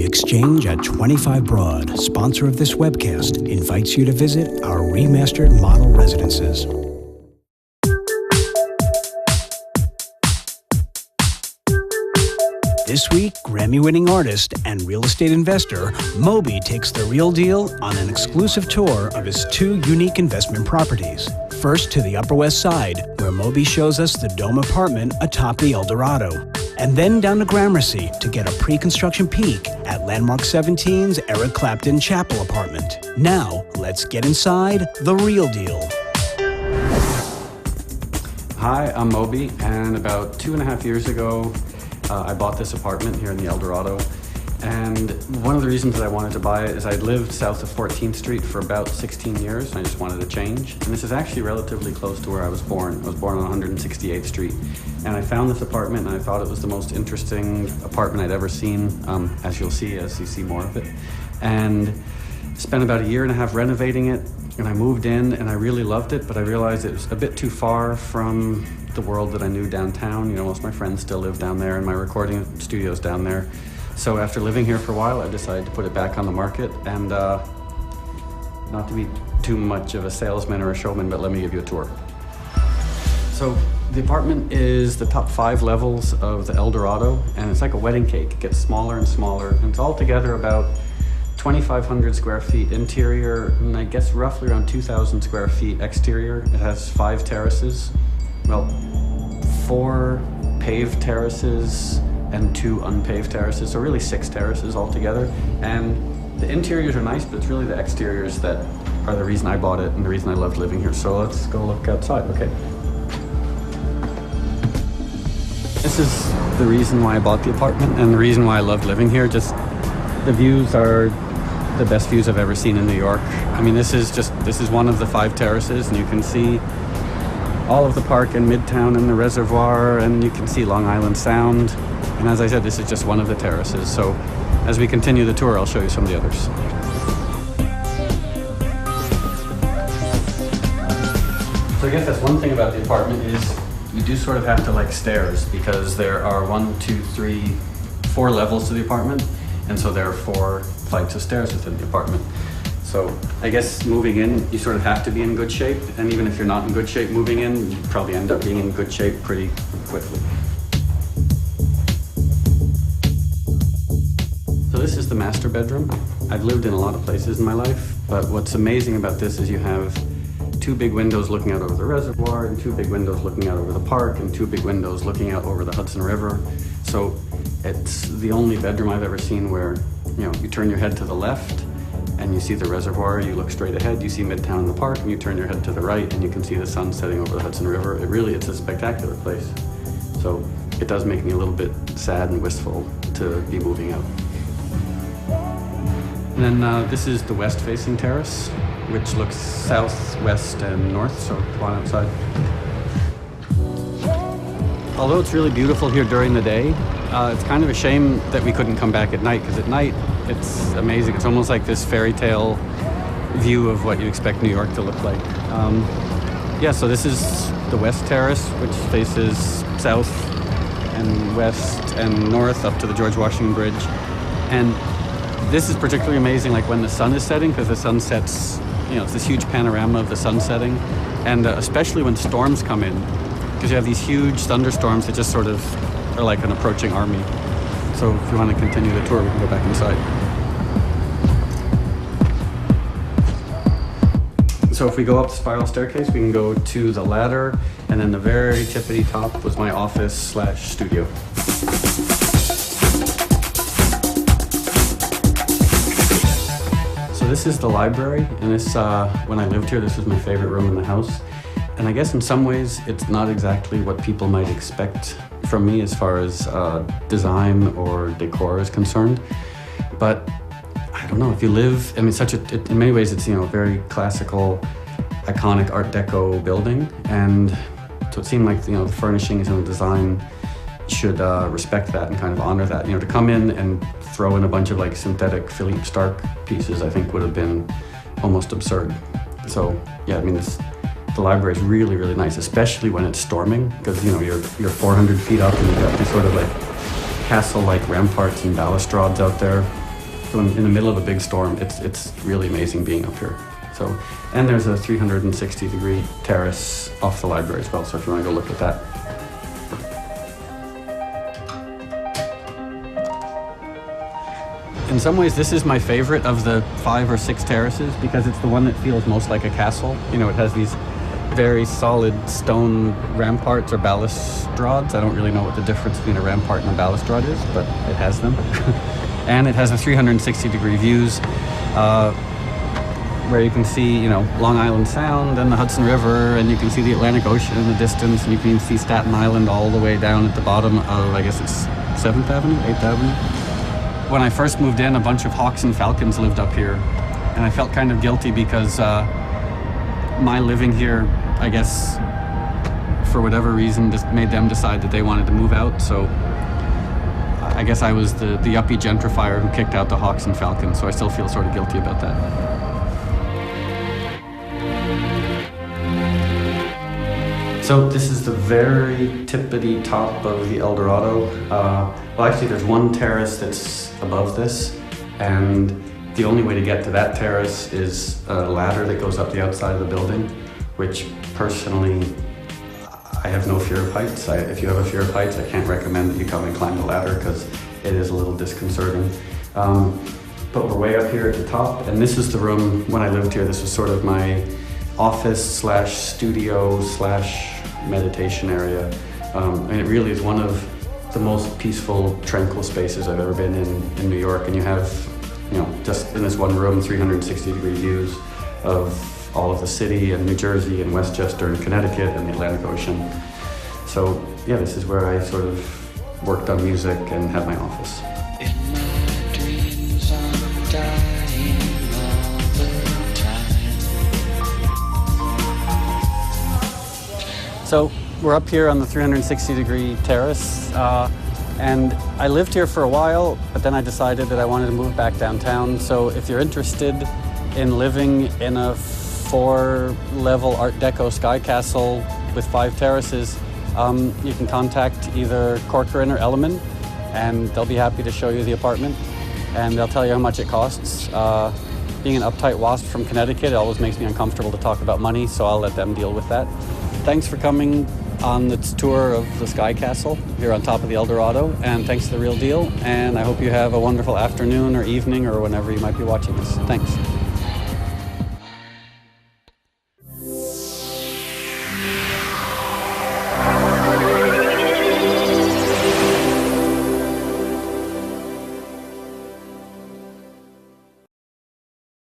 Exchange at 25 Broad, sponsor of this webcast, invites you to visit our remastered model residences. This week, Grammy-winning artist and real estate investor Moby takes the real deal on an exclusive tour of his two unique investment properties. First to the Upper West Side, where Moby shows us the Dome apartment atop the El Dorado. And then down to Gramercy to get a pre-construction peek at Landmark 17's Eric Clapton Chapel apartment. Now, let's get inside the real deal. Hi, I'm Moby, and about 2.5 years ago, I bought this apartment here in the El Dorado. And one of the reasons that I wanted to buy it is I'd lived south of 14th Street for about 16 years, and I just wanted to change. And this is actually relatively close to where I was born. I was born on 168th Street. And I found this apartment, and I thought it was the most interesting apartment I'd ever seen, as you see more of it. And spent about 1.5 years renovating it, and I moved in, and I really loved it, but I realized it was a bit too far from the world that I knew downtown. You know, most of my friends still live down there, and my recording studio's down there. So after living here for a while, I decided to put it back on the market, and not to be too much of a salesman or a showman, but let me give you a tour. So the apartment is the top 5 levels of the El Dorado, and it's like a wedding cake. It gets smaller and smaller, and it's altogether about 2,500 square feet interior, and I guess roughly around 2,000 square feet exterior. It has 5 terraces, well, 4 paved terraces and 2 unpaved terraces, so really 6 terraces altogether. And the interiors are nice, but it's really the exteriors that are the reason I bought it and the reason I loved living here. So let's go look outside, okay? This is the reason why I bought the apartment and the reason why I loved living here. Just the views are the best views I've ever seen in New York. I mean, this is one of the 5 terraces, and you can see all of the park in Midtown and the reservoir, and you can see Long Island Sound. And as I said, this is just one of the terraces. So as we continue the tour, I'll show you some of the others. So I guess that's one thing about the apartment is you do sort of have to like stairs, because there are 4 levels to the apartment. And so there are 4 flights of stairs within the apartment. So I guess moving in, you sort of have to be in good shape. And even if you're not in good shape moving in, you probably end up being in good shape pretty quickly. So this is the master bedroom. I've lived in a lot of places in my life, but what's amazing about this is you have 2 big windows looking out over the reservoir, and 2 big windows looking out over the park, and 2 big windows looking out over the Hudson River. So it's the only bedroom I've ever seen where, you know, you turn your head to the left and you see the reservoir, you look straight ahead, you see Midtown and the park, and you turn your head to the right and you can see the sun setting over the Hudson River. It's a spectacular place. So it does make me a little bit sad and wistful to be moving out. And then this is the west-facing terrace, which looks south, west, and north, so come on outside. Although it's really beautiful here during the day, it's kind of a shame that we couldn't come back at night, because at night it's amazing. It's almost like this fairy tale view of what you expect New York to look like. Yeah, so this is the West Terrace, which faces south and west and north up to the George Washington Bridge. And this is particularly amazing like when the sun is setting, because the sun sets, you know, it's this huge panorama of the sun setting. And especially when storms come in, because you have these huge thunderstorms that just sort of are like an approaching army. So if you want to continue the tour, we can go back inside. So if we go up the spiral staircase, we can go to the ladder, and then the very tippity top was my office/studio. So this is the library, and this, when I lived here, this was my favorite room in the house. And I guess in some ways, it's not exactly what people might expect from me as far as design or decor is concerned. But I don't know, if you live, I mean, in many ways, it's, you know, a very classical, iconic Art Deco building. And so it seemed like, you know, the furnishings and the design should respect that and kind of honor that. You know, to come in and throw in a bunch of like synthetic Philippe Starck pieces, I think would have been almost absurd. So yeah, I mean, the library is really, really nice, especially when it's storming, because, you know, you're 400 feet up and you've got these sort of like castle-like ramparts and balustrades out there. So in the middle of a big storm, it's really amazing being up here. So, and there's a 360-degree terrace off the library as well, so if you want to go look at that. In some ways, this is my favorite of the 5 or 6 terraces because it's the one that feels most like a castle. You know, it has these very solid stone ramparts or balustrades. I don't really know what the difference between a rampart and a balustrade is, but it has them. And it has a 360-degree views where you can see, you know, Long Island Sound and the Hudson River, and you can see the Atlantic Ocean in the distance, and you can see Staten Island all the way down at the bottom of, I guess it's 7th Avenue, 8th Avenue. When I first moved in, a bunch of hawks and falcons lived up here, and I felt kind of guilty because my living here, I guess, for whatever reason, just made them decide that they wanted to move out. So I guess I was the yuppie gentrifier who kicked out the hawks and falcons, so I still feel sort of guilty about that. So this is the very tippity top of the El Dorado. Well, actually, there's one terrace that's above this, and the only way to get to that terrace is a ladder that goes up the outside of the building, which personally, I have no fear of heights. If you have a fear of heights, I can't recommend that you come and climb the ladder because it is a little disconcerting. But we're way up here at the top, and this is the room, when I lived here, this was sort of my office / studio / meditation area. And it really is one of the most peaceful, tranquil spaces I've ever been in New York. And you have, you know, just in this one room, 360-degree views of all of the city and New Jersey and Westchester and Connecticut and the Atlantic Ocean. So yeah, this is where I sort of worked on music and had my office. In my dreams, I'm dying all the time. So we're up here on the 360-degree terrace, and I lived here for a while, but then I decided that I wanted to move back downtown. So if you're interested in living in a 4-level Art Deco sky castle with 5 terraces, you can contact either Corcoran or Elliman, and they'll be happy to show you the apartment, and they'll tell you how much it costs. Being an uptight wasp from Connecticut, it always makes me uncomfortable to talk about money, so I'll let them deal with that. Thanks for coming on this tour of the Sky Castle here on top of the El Dorado, and thanks to The Real Deal, and I hope you have a wonderful afternoon or evening or whenever you might be watching this. Thanks.